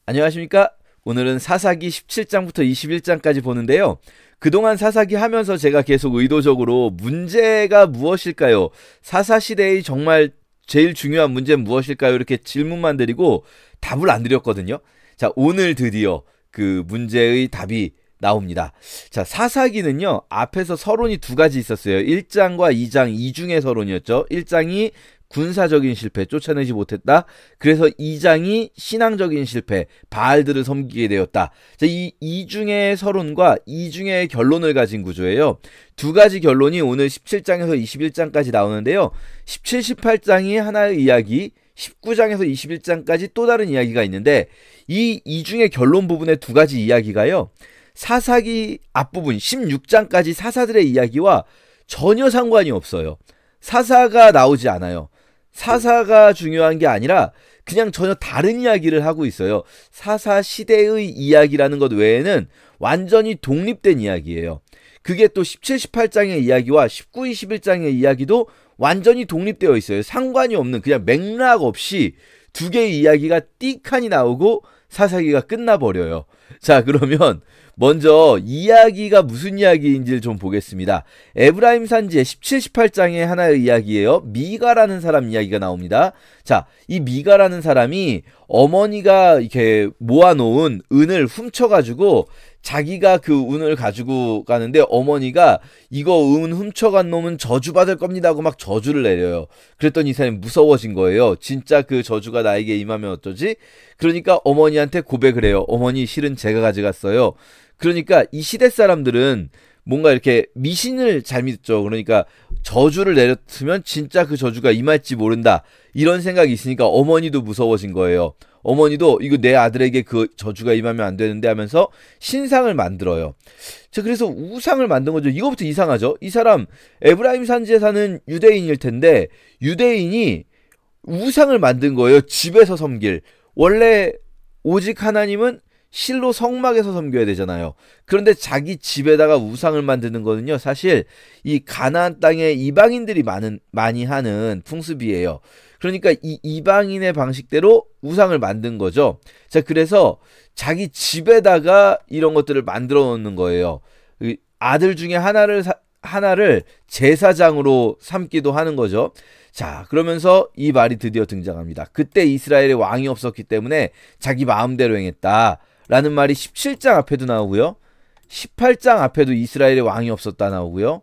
안녕하십니까? 오늘은 사사기 17장부터 21장까지 보는데요. 그동안 사사기 하면서 제가 계속 의도적으로 문제가 무엇일까요? 사사시대의 정말 제일 중요한 문제는 무엇일까요? 이렇게 질문만 드리고 답을 안 드렸거든요. 자, 오늘 드디어 그 문제의 답이 나옵니다. 자, 사사기는요, 앞에서 서론이 두 가지 있었어요. 1장과 2장, 이중의 서론이었죠. 1장이 군사적인 실패, 쫓아내지 못했다. 그래서 2장이 신앙적인 실패, 바알들을 섬기게 되었다. 자, 이 이중의 서론과 이중의 결론을 가진 구조예요. 두 가지 결론이 오늘 17장에서 21장까지 나오는데요. 17, 18장이 하나의 이야기, 19장에서 21장까지 또 다른 이야기가 있는데, 이 이중의 결론 부분의 두 가지 이야기가요, 사사기 앞부분 16장까지 사사들의 이야기와 전혀 상관이 없어요. 사사가 나오지 않아요. 사사가 중요한 게 아니라 그냥 전혀 다른 이야기를 하고 있어요. 사사 시대의 이야기라는 것 외에는 완전히 독립된 이야기예요. 그게 또 17, 18장의 이야기와 19, 21장의 이야기도 완전히 독립되어 있어요. 상관이 없는, 그냥 맥락 없이 두 개의 이야기가 띡하니 나오고 사사기가 끝나버려요. 자, 그러면 먼저 이야기가 무슨 이야기인지를 좀 보겠습니다. 에브라임 산지의 17, 18장의 하나의 이야기예요. 미가라는 사람 이야기가 나옵니다. 자, 이 미가라는 사람이 어머니가 이렇게 모아놓은 은을 훔쳐가지고 자기가 그 은을 가지고 가는데, 어머니가 이거 은 훔쳐간 놈은 저주받을 겁니다 하고 막 저주를 내려요. 그랬더니 이 사람이 무서워진 거예요. 진짜 그 저주가 나에게 임하면 어쩌지? 그러니까 어머니한테 고백을 해요. 어머니, 실은 제가 가져갔어요. 그러니까 이 시대 사람들은 뭔가 이렇게 미신을 잘 믿죠. 그러니까 저주를 내렸으면 진짜 그 저주가 임할지 모른다, 이런 생각이 있으니까 어머니도 무서워진 거예요. 어머니도 이거 내 아들에게 그 저주가 임하면 안 되는데 하면서 신상을 만들어요. 자, 그래서 우상을 만든 거죠. 이거부터 이상하죠. 이 사람 에브라임 산지에 사는 유대인일 텐데 유대인이 우상을 만든 거예요. 집에서 섬길. 원래 오직 하나님은 실로 성막에서 섬겨야 되잖아요. 그런데 자기 집에다가 우상을 만드는 거는요, 사실 이 가나안 땅에 이방인들이 많이 하는 풍습이에요. 그러니까 이 이방인의 방식대로 우상을 만든 거죠. 자, 그래서 자기 집에다가 이런 것들을 만들어 놓는 거예요. 아들 중에 하나를 제사장으로 삼기도 하는 거죠. 자, 그러면서 이 말이 드디어 등장합니다. 그때 이스라엘에 왕이 없었기 때문에 자기 마음대로 행했다 라는 말이 17장 앞에도 나오고요, 18장 앞에도 이스라엘에 왕이 없었다 나오고요,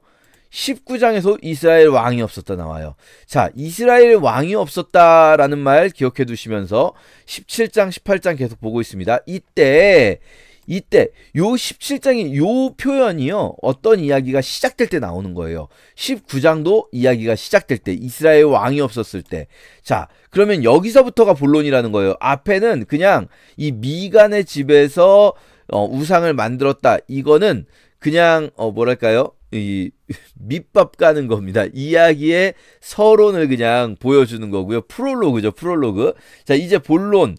19장에서 이스라엘 왕이 없었다 나와요. 자, 이스라엘 왕이 없었다라는 말 기억해 두시면서 17장, 18장 계속 보고 있습니다. 이때 요 17장의 요 표현이요, 어떤 이야기가 시작될 때 나오는 거예요. 19장도 이야기가 시작될 때, 이스라엘 왕이 없었을 때. 자, 그러면 여기서부터가 본론이라는 거예요. 앞에는 그냥 이 미간의 집에서 우상을 만들었다, 이거는 그냥 뭐랄까요, 이 밑밥 까는 겁니다. 이야기의 서론을 그냥 보여주는 거고요. 프롤로그죠, 프롤로그. 자, 이제 본론.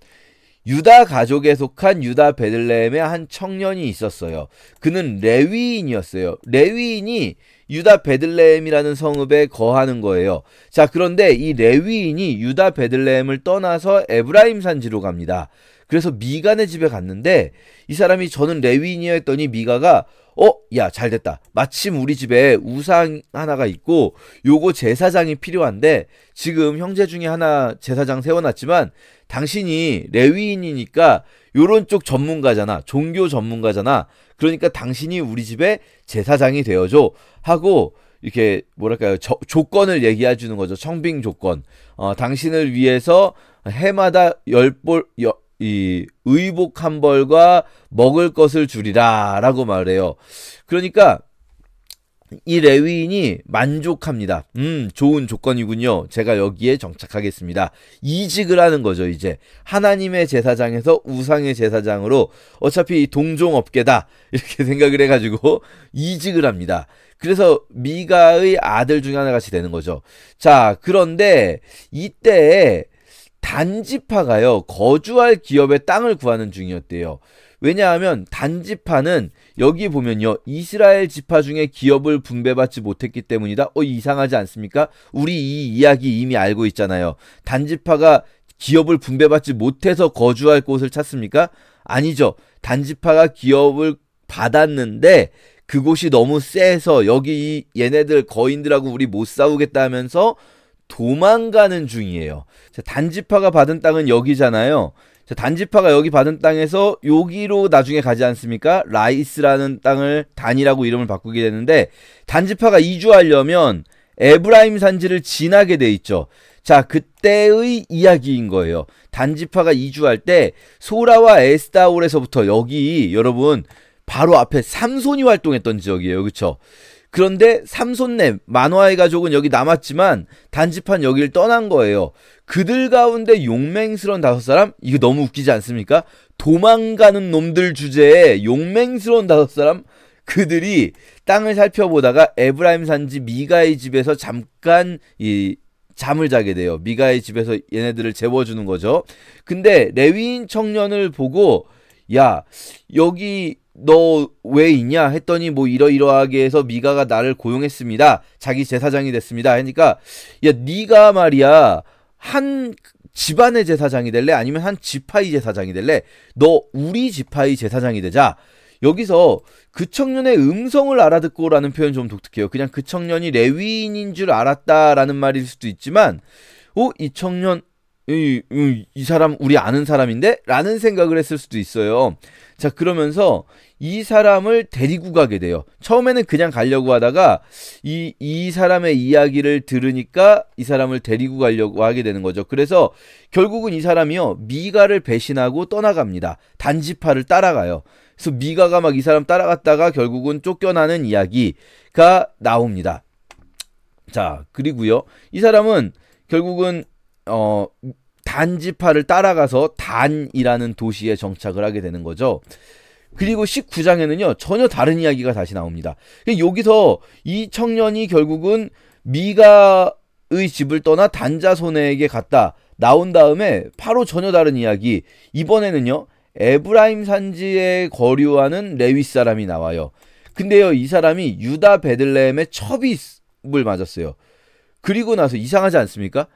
유다 가족에 속한 유다 베들레헴의 한 청년이 있었어요. 그는 레위인이었어요. 레위인이 유다 베들레헴이라는 성읍에 거하는 거예요. 자, 그런데 이 레위인이 유다 베들레헴을 떠나서 에브라임 산지로 갑니다. 그래서 미간의 집에 갔는데 이 사람이 저는 레위인이요 했더니 미가가 야, 잘됐다. 마침 우리 집에 우상 하나가 있고 요거 제사장이 필요한데 지금 형제 중에 하나 제사장 세워놨지만 당신이 레위인이니까 요런 쪽 전문가잖아. 종교 전문가잖아. 그러니까 당신이 우리 집에 제사장이 되어줘 하고 이렇게 뭐랄까요, 조건을 얘기해 주는 거죠. 청빙 조건. 당신을 위해서 해마다 이 의복 한 벌과 먹을 것을 주리라 라고 말해요. 그러니까 이 레위인이 만족합니다. 좋은 조건이군요. 제가 여기에 정착하겠습니다. 이직을 하는 거죠. 이제 하나님의 제사장에서 우상의 제사장으로, 어차피 동종업계다 이렇게 생각을 해가지고 이직을 합니다. 그래서 미가의 아들 중에 하나같이 되는 거죠. 자, 그런데 이때 단지파가요, 거주할 기업의 땅을 구하는 중이었대요. 왜냐하면 단지파는 여기 보면요, 이스라엘 지파 중에 기업을 분배받지 못했기 때문이다. 이상하지 않습니까? 우리 이 이야기 이미 알고 있잖아요. 단지파가 기업을 분배받지 못해서 거주할 곳을 찾습니까? 아니죠. 단지파가 기업을 받았는데 그곳이 너무 세서 여기 얘네들 거인들하고 우리 못 싸우겠다 하면서 도망가는 중이에요. 자, 단지파가 받은 땅은 여기잖아요. 자, 단지파가 여기 받은 땅에서 여기로 나중에 가지 않습니까? 라이스라는 땅을 단이라고 이름을 바꾸게 되는데 단지파가 이주하려면 에브라임 산지를 지나게 돼 있죠. 자, 그때의 이야기인 거예요. 단지파가 이주할 때 소라와 에스다올에서부터 여기 여러분 바로 앞에 삼손이 활동했던 지역이에요. 그렇죠? 그런데 삼손네 만화의 가족은 여기 남았지만 단지파는 여기를 떠난 거예요. 그들 가운데 용맹스러운 5사람? 이거 너무 웃기지 않습니까? 도망가는 놈들 주제에 용맹스러운 5사람? 그들이 땅을 살펴보다가 에브라임 산지 미가의 집에서 잠깐 잠을 자게 돼요. 미가의 집에서 얘네들을 재워주는 거죠. 근데 레위인 청년을 보고 야 여기 너 왜 있냐 했더니 뭐 이러이러하게 해서 미가가 나를 고용했습니다. 자기 제사장이 됐습니다. 하니까 야 네가 말이야 한 집안의 제사장이 될래? 아니면 한 지파의 제사장이 될래? 너 우리 지파의 제사장이 되자. 여기서 그 청년의 음성을 알아듣고 라는 표현 좀 독특해요. 그냥 그 청년이 레위인인 줄 알았다라는 말일 수도 있지만 이 청년 이 사람 우리 아는 사람인데? 라는 생각을 했을 수도 있어요. 자, 그러면서 이 사람을 데리고 가게 돼요. 처음에는 그냥 가려고 하다가 이 사람의 이야기를 들으니까 이 사람을 데리고 가려고 하게 되는 거죠. 그래서 결국은 이 사람이요 미가를 배신하고 떠나갑니다. 단지파를 따라가요. 그래서 미가가 막 이 사람 따라갔다가 결국은 쫓겨나는 이야기가 나옵니다. 자, 그리고요 이 사람은 결국은 단지파를 따라가서 단이라는 도시에 정착을 하게 되는 거죠. 그리고 19장에는요 전혀 다른 이야기가 다시 나옵니다. 여기서 이 청년이 결국은 미가의 집을 떠나 단자손에게 갔다 나온 다음에 바로 전혀 다른 이야기. 이번에는요 에브라임 산지에 거류하는 레위 사람이 나와요. 근데요 이 사람이 유다 베들레헴의 첩입을 맞았어요. 그리고 나서 이상하지 않습니까?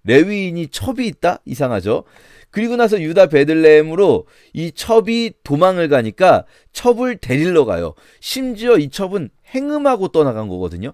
레위인이 첩이 있다? 이상하죠? 그리고 나서 유다 베들레헴으로 이 첩이 도망을 가니까 첩을 데리러 가요. 심지어 이 첩은 행음하고 떠나간 거거든요.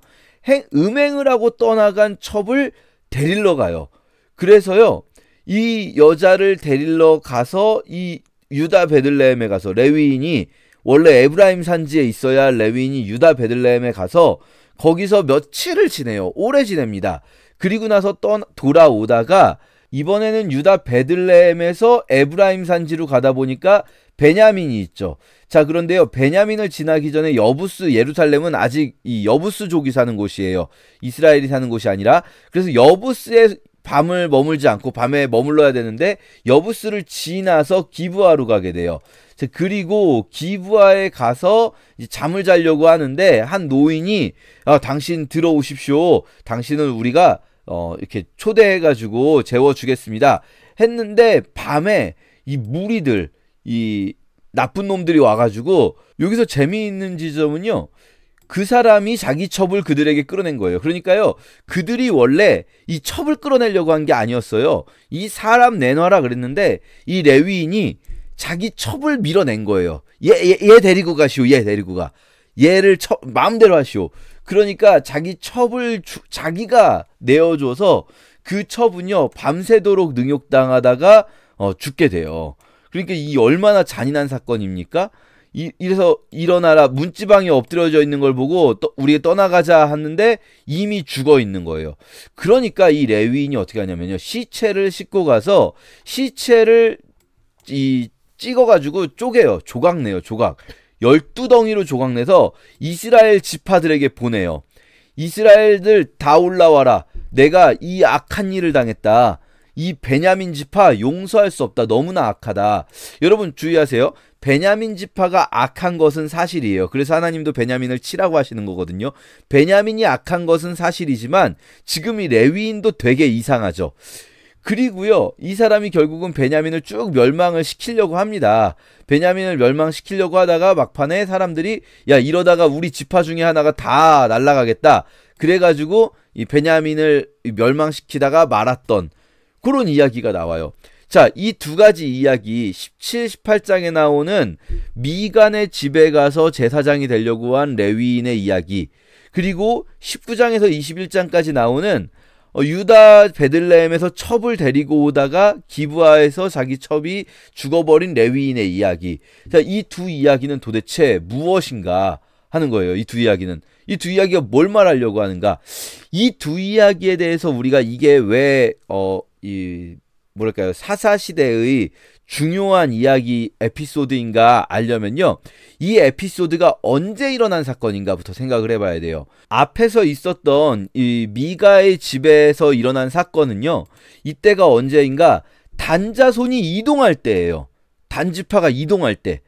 음행을 하고 떠나간 첩을 데리러 가요. 그래서요 이 여자를 데리러 가서 이 유다 베들레헴에 가서 레위인이 원래 에브라임 산지에 있어야 할 레위인이 유다 베들레헴에 가서 거기서 며칠을 지내요. 오래 지냅니다. 그리고 나서 돌아오다가 이번에는 유다 베들레헴에서 에브라임 산지로 가다 보니까 베냐민이 있죠. 자, 그런데요 베냐민을 지나기 전에 여부스 예루살렘은 아직 이 여부스족이 사는 곳이에요. 이스라엘이 사는 곳이 아니라. 그래서 여부스에 밤을 머물지 않고 밤에 머물러야 되는데 여부스를 지나서 기브아로 가게 돼요. 그리고 기브아에 가서 잠을 자려고 하는데 한 노인이 당신 들어오십시오. 당신을 우리가 이렇게 초대해가지고 재워주겠습니다. 했는데 밤에 이 무리들 이 나쁜 놈들이 와가지고 여기서 재미있는 지점은요. 그 사람이 자기 첩을 그들에게 끌어낸 거예요. 그러니까요. 그들이 원래 이 첩을 끌어내려고 한 게 아니었어요. 이 사람 내놔라 그랬는데 이 레위인이 자기 첩을 밀어낸 거예요. 얘 데리고 가시오. 얘 데리고 가. 얘를 마음대로 하시오. 그러니까 자기 첩을 자기가 내어줘서 그 첩은요. 밤새도록 능욕당하다가 죽게 돼요. 그러니까 이 얼마나 잔인한 사건입니까? 이래서 일어나라 문지방에 엎드려져 있는 걸 보고 우리가 떠나가자 하는데 이미 죽어 있는 거예요. 그러니까 이 레위인이 어떻게 하냐면요. 시체를 싣고 가서 시체를 찍어가지고 쪼개요. 조각내요. 조각. 12덩이로 조각내서 이스라엘 지파들에게 보내요. 이스라엘들 다 올라와라. 내가 이 악한 일을 당했다. 이 베냐민 지파 용서할 수 없다. 너무나 악하다. 여러분 주의하세요. 베냐민 지파가 악한 것은 사실이에요. 그래서 하나님도 베냐민을 치라고 하시는 거거든요. 베냐민이 악한 것은 사실이지만 지금 이 레위인도 되게 이상하죠. 그리고요 이 사람이 결국은 베냐민을 쭉 멸망을 시키려고 합니다. 베냐민을 멸망시키려고 하다가 막판에 사람들이 야 이러다가 우리 지파 중에 하나가 다 날아가겠다. 그래가지고 이 베냐민을 멸망시키다가 말았던 그런 이야기가 나와요. 자, 이 두 가지 이야기 17, 18장에 나오는 미간의 집에 가서 제사장이 되려고 한 레위인의 이야기, 그리고 19장에서 21장까지 나오는 유다 베들레헴에서 첩을 데리고 오다가 기브아에서 자기 첩이 죽어버린 레위인의 이야기. 자, 이 두 이야기는 도대체 무엇인가 하는 거예요. 이 두 이야기가 뭘 말하려고 하는가? 이 두 이야기에 대해서 우리가 이게 왜 뭐랄까요, 사사시대의 중요한 이야기 에피소드인가 알려면요, 이 에피소드가 언제 일어난 사건인가부터 생각을 해봐야 돼요. 앞에서 있었던 이 미가의 집에서 일어난 사건은요, 이때가 언제인가? 단자손이 이동할 때예요. 단지파가 이동할 때.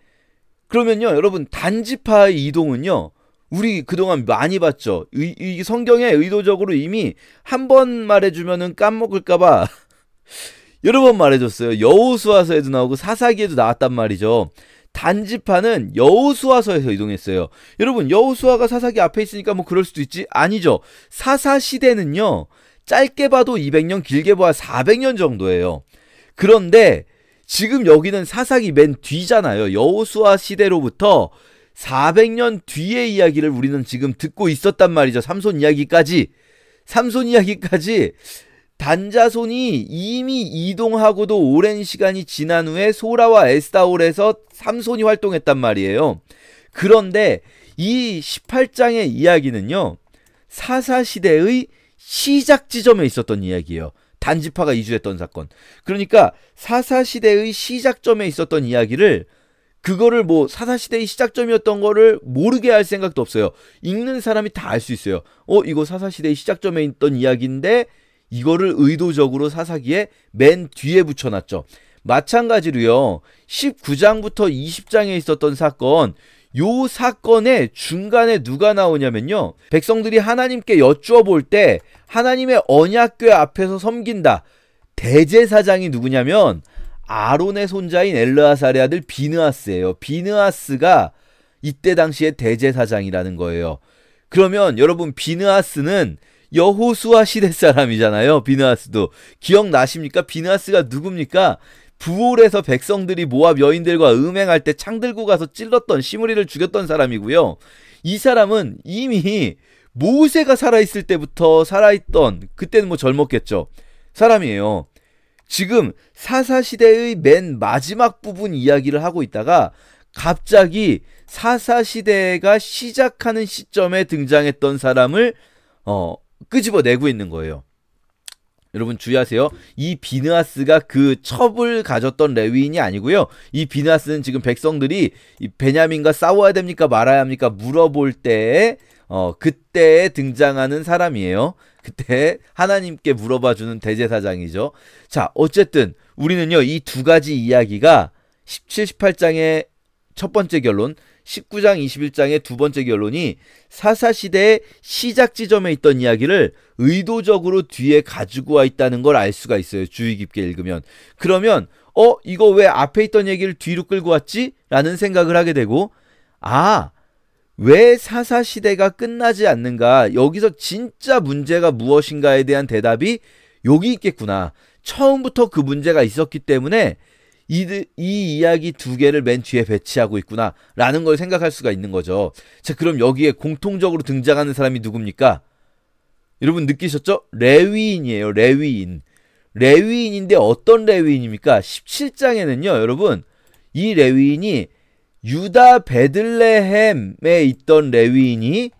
그러면요, 여러분, 단지파의 이동은요, 우리 그동안 많이 봤죠. 이 성경에 의도적으로 이미 한 번 말해주면은 까먹을까봐 여러 번 말해줬어요. 여호수아서에도 나오고 사사기에도 나왔단 말이죠. 단지파는 여호수아서에서 이동했어요. 여러분, 여호수아가 사사기 앞에 있으니까 뭐 그럴 수도 있지? 아니죠. 사사시대는요, 짧게 봐도 200년, 길게 봐야 400년 정도예요. 그런데 지금 여기는 사사기 맨 뒤잖아요. 여호수아 시대로부터 400년 뒤의 이야기를 우리는 지금 듣고 있었단 말이죠. 삼손 이야기까지 단자손이 이미 이동하고도 오랜 시간이 지난 후에 소라와 에스타올에서 삼손이 활동했단 말이에요. 그런데 이 18장의 이야기는요, 사사시대의 시작 지점에 있었던 이야기예요. 단지파가 이주했던 사건. 그러니까 사사시대의 시작점에 있었던 이야기를, 그거를 뭐 사사시대의 시작점이었던 거를 모르게 할 생각도 없어요. 읽는 사람이 다 알 수 있어요. 이거 사사시대의 시작점에 있던 이야기인데 이거를 의도적으로 사사기에 맨 뒤에 붙여놨죠. 마찬가지로요, 19장부터 20장에 있었던 사건, 요 사건의 중간에 누가 나오냐면요, 백성들이 하나님께 여쭈어 볼 때 하나님의 언약궤 앞에서 섬긴다. 대제사장이 누구냐면 아론의 손자인 엘르아살의 아들 비느하스예요. 비느하스가 이때 당시에 대제사장이라는 거예요. 그러면 여러분, 비느하스는 여호수아 시대 사람이잖아요. 비느하스도 기억나십니까? 비느하스가 누굽니까? 부올에서 백성들이 모압 여인들과 음행할 때 창 들고 가서 찔렀던, 시므리를 죽였던 사람이고요. 이 사람은 이미 모세가 살아있을 때부터 살아있던, 그때는 뭐 젊었겠죠, 사람이에요. 지금 사사시대의 맨 마지막 부분 이야기를 하고 있다가 갑자기 사사시대가 시작하는 시점에 등장했던 사람을 끄집어내고 있는 거예요. 여러분 주의하세요. 이 비느하스가 그 첩을 가졌던 레위인이 아니고요. 이 비느하스는 지금 백성들이 이 베냐민과 싸워야 됩니까 말아야 합니까 물어볼 때 그때에 등장하는 사람이에요. 그때 하나님께 물어봐주는 대제사장이죠. 자, 어쨌든 우리는요, 이 두 가지 이야기가 17, 18장의 첫 번째 결론, 19장, 21장의 두 번째 결론이 사사시대의 시작 지점에 있던 이야기를 의도적으로 뒤에 가지고 와 있다는 걸 알 수가 있어요. 주의 깊게 읽으면. 그러면 이거 왜 앞에 있던 얘기를 뒤로 끌고 왔지? 라는 생각을 하게 되고, 왜 사사시대가 끝나지 않는가? 여기서 진짜 문제가 무엇인가에 대한 대답이 여기 있겠구나. 처음부터 그 문제가 있었기 때문에 이 이야기 두 개를 맨 뒤에 배치하고 있구나 라는 걸 생각할 수가 있는 거죠. 자, 그럼 여기에 공통적으로 등장하는 사람이 누굽니까? 여러분 느끼셨죠? 레위인이에요. 레위인인데 어떤 레위인입니까? 17장에는요 여러분, 이 레위인이 유다 베들레헴에 있던 레위인이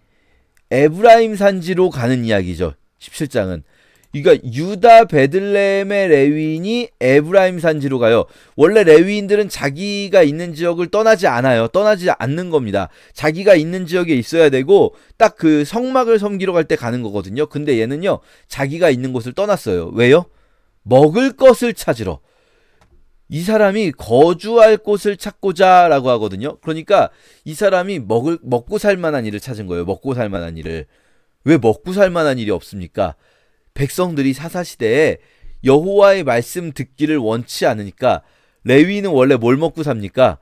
에브라임 산지로 가는 이야기죠. 17장은. 그러니까 유다 베들레헴의 레위인이 에브라임 산지로 가요. 원래 레위인들은 자기가 있는 지역을 떠나지 않아요. 떠나지 않는 겁니다. 자기가 있는 지역에 있어야 되고 딱 그 성막을 섬기러 갈 때 가는 거거든요. 근데 얘는요, 자기가 있는 곳을 떠났어요. 왜요? 먹을 것을 찾으러. 이 사람이 거주할 곳을 찾고자 라고 하거든요. 그러니까 이 사람이 먹고 살 만한 일을 찾은 거예요. 먹고 살 만한 일을. 왜 먹고 살 만한 일이 없습니까? 백성들이 사사시대에 여호와의 말씀 듣기를 원치 않으니까. 레위인은 원래 뭘 먹고 삽니까?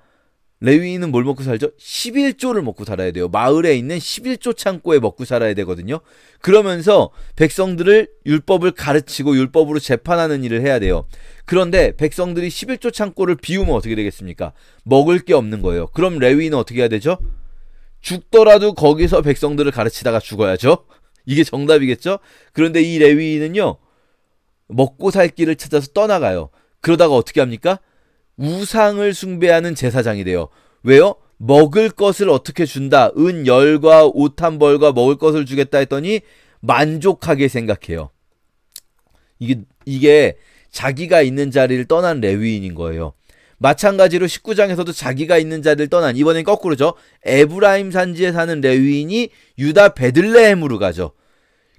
레위인은 뭘 먹고 살죠? 11조를 먹고 살아야 돼요. 마을에 있는 11조 창고에 먹고 살아야 되거든요. 그러면서 백성들을 율법을 가르치고 율법으로 재판하는 일을 해야 돼요. 그런데 백성들이 11조 창고를 비우면 어떻게 되겠습니까? 먹을 게 없는 거예요. 그럼 레위인은 어떻게 해야 되죠? 죽더라도 거기서 백성들을 가르치다가 죽어야죠. 이게 정답이겠죠? 그런데 이 레위인은요, 먹고 살 길을 찾아서 떠나가요. 그러다가 어떻게 합니까? 우상을 숭배하는 제사장이 돼요. 왜요? 먹을 것을 어떻게 준다. 은 열과 옷 한 벌과 먹을 것을 주겠다 했더니 만족하게 생각해요. 이게 자기가 있는 자리를 떠난 레위인인 거예요. 마찬가지로 19장에서도 자기가 있는 자리를 떠난, 이번엔 거꾸로죠. 에브라임 산지에 사는 레위인이 유다 베들레헴으로 가죠.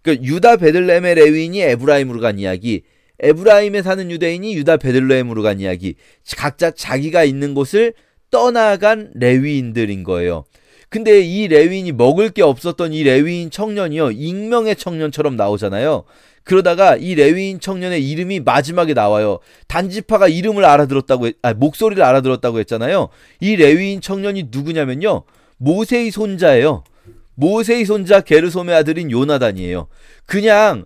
그러니까 유다 베들레헴의 레위인이 에브라임으로 간 이야기, 에브라임에 사는 유대인이 유다 베들레헴으로 간 이야기, 각자 자기가 있는 곳을 떠나간 레위인들인 거예요. 근데 이 레위인이 먹을 게 없었던 이 레위인 청년이요, 익명의 청년처럼 나오잖아요. 그러다가 이 레위인 청년의 이름이 마지막에 나와요. 단지파가 이름을 알아들었다고 목소리를 알아들었다고 했잖아요. 이 레위인 청년이 누구냐면요, 모세의 손자예요. 모세의 손자 게르솜의 아들인 요나단이에요. 그냥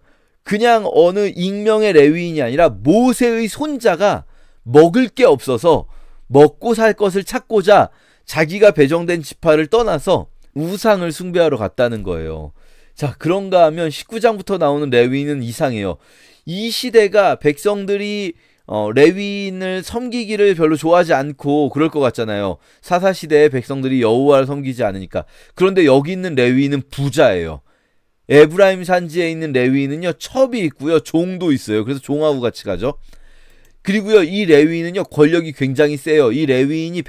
어느 익명의 레위인이 아니라 모세의 손자가 먹을 게 없어서 먹고 살 것을 찾고자 자기가 배정된 지파를 떠나서 우상을 숭배하러 갔다는 거예요. 자, 그런가 하면 19장부터 나오는 레위인은 이상해요. 이 시대가 백성들이 레위인을 섬기기를 별로 좋아하지 않고 그럴 것 같잖아요. 사사시대에 백성들이 여호와를 섬기지 않으니까. 그런데 여기 있는 레위인은 부자예요. 에브라임 산지에 있는 레위인은요, 첩이 있고요, 종도 있어요. 그래서 종하고 같이 가죠. 그리고요, 이 레위인은요, 권력이 굉장히 세요. 이 레위인이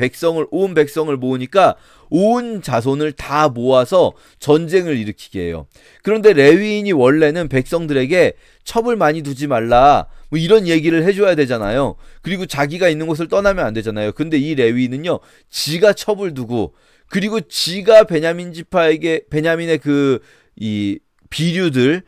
온 백성을 모으니까 온 자손을 다 모아서 전쟁을 일으키게 해요. 그런데 레위인이 원래는 백성들에게 첩을 많이 두지 말라, 뭐 이런 얘기를 해줘야 되잖아요. 그리고 자기가 있는 곳을 떠나면 안 되잖아요. 근데 이 레위인은요, 지가 첩을 두고, 그리고 지가 베냐민 지파에게, 베냐민의 이 비류들,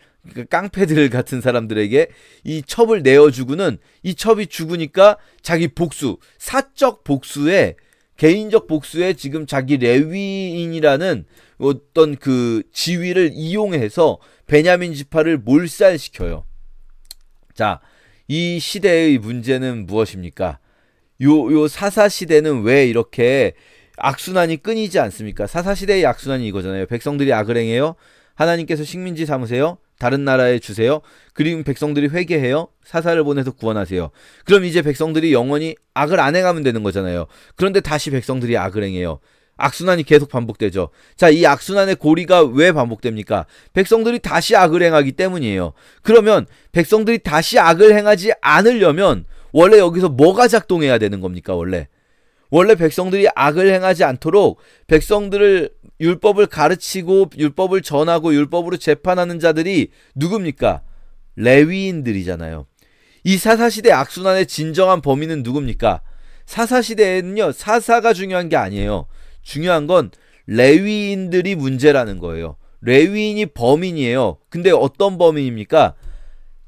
깡패들 같은 사람들에게 이 첩을 내어주고는, 이 첩이 죽으니까 자기 복수, 사적 복수에, 개인적 복수에 지금 자기 레위인이라는 어떤 그 지위를 이용해서 베냐민 지파를 몰살시켜요. 자, 이 시대의 문제는 무엇입니까? 요 사사시대는 왜 이렇게 악순환이 끊이지 않습니까? 사사시대의 악순환이 이거잖아요. 백성들이 악을 행해요. 하나님께서 식민지 삼으세요. 다른 나라에 주세요. 그리고 백성들이 회개해요. 사사를 보내서 구원하세요. 그럼 이제 백성들이 영원히 악을 안 행하면 되는 거잖아요. 그런데 다시 백성들이 악을 행해요. 악순환이 계속 반복되죠. 자, 이 악순환의 고리가 왜 반복됩니까? 백성들이 다시 악을 행하기 때문이에요. 그러면 백성들이 다시 악을 행하지 않으려면 원래 여기서 뭐가 작동해야 되는 겁니까? 원래 백성들이 악을 행하지 않도록 백성들을 율법을 가르치고 율법을 전하고 율법으로 재판하는 자들이 누굽니까? 레위인들이잖아요. 이 사사시대 악순환의 진정한 범인은 누굽니까? 사사시대에는요, 사사가 중요한 게 아니에요. 중요한 건 레위인들이 문제라는 거예요. 레위인이 범인이에요. 근데 어떤 범인입니까?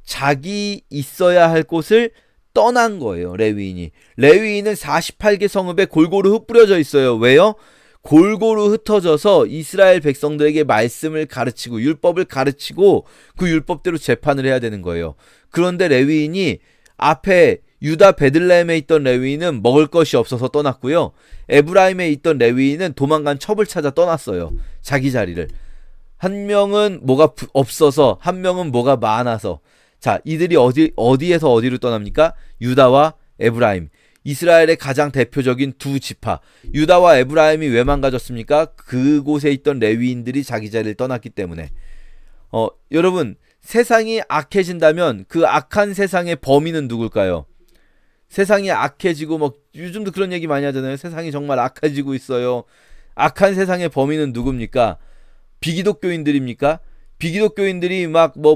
자기 있어야 할 곳을 떠난 거예요. 레위인은 48개 성읍에 골고루 흩뿌려져 있어요. 왜요? 골고루 흩어져서 이스라엘 백성들에게 말씀을 가르치고 율법을 가르치고 그 율법대로 재판을 해야 되는 거예요. 그런데 레위인이, 앞에 유다 베들레헴에 있던 레위인은 먹을 것이 없어서 떠났고요, 에브라임에 있던 레위인은 도망간 첩을 찾아 떠났어요. 자기 자리를. 한 명은 뭐가 없어서, 한 명은 뭐가 많아서. 자, 이들이 어디에서 어디로 떠납니까? 유다와 에브라임. 이스라엘의 가장 대표적인 두 지파. 유다와 에브라임이 왜 망가졌습니까? 그곳에 있던 레위인들이 자기 자리를 떠났기 때문에. 여러분, 세상이 악해진다면 그 악한 세상의 범인은 누굴까요? 세상이 악해지고, 요즘도 그런 얘기 많이 하잖아요. 세상이 정말 악해지고 있어요. 악한 세상의 범인은 누굽니까? 비기독교인들입니까? 비기독교인들이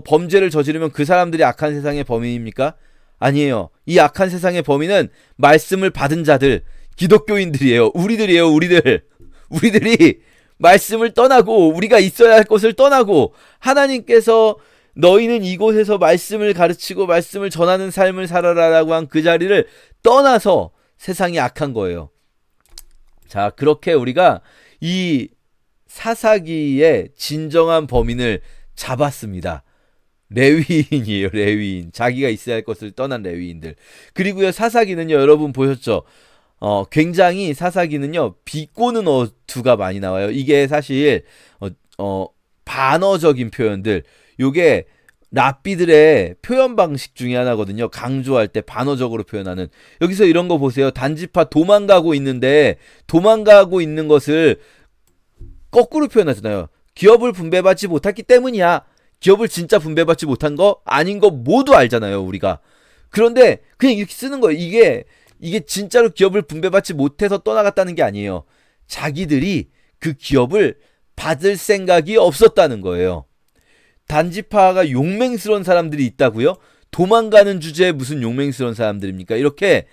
범죄를 저지르면 그 사람들이 악한 세상의 범인입니까? 아니에요. 이 악한 세상의 범인은 말씀을 받은 자들, 기독교인들이에요. 우리들이에요. 우리들이 말씀을 떠나고, 우리가 있어야 할 곳을 떠나고, 하나님께서 너희는 이곳에서 말씀을 가르치고 말씀을 전하는 삶을 살아라라고 한 그 자리를 떠나서 세상이 악한 거예요. 자, 그렇게 우리가 이 사사기의 진정한 범인을 잡았습니다. 레위인이에요. 레위인. 자기가 있어야 할 것을 떠난 레위인들. 그리고요, 사사기는요, 여러분 보셨죠? 굉장히 사사기는요, 비꼬는 어투가 많이 나와요. 이게 사실 반어적인 표현들, 요게 랍비들의 표현 방식 중에 하나거든요. 강조할 때 반어적으로 표현하는. 여기서 이런 거 보세요. 단지파 도망가고 있는데, 도망가고 있는 것을 거꾸로 표현하잖아요. 기업을 분배받지 못했기 때문이야. 기업을 진짜 분배받지 못한 거 아닌 거 모두 알잖아요, 우리가. 그런데 그냥 이렇게 쓰는 거예요. 이게 진짜로 기업을 분배받지 못해서 떠나갔다는 게 아니에요. 자기들이 그 기업을 받을 생각이 없었다는 거예요. 단지파가 용맹스러운 사람들이 있다고요? 도망가는 주제에 무슨 용맹스러운 사람들입니까? 이렇게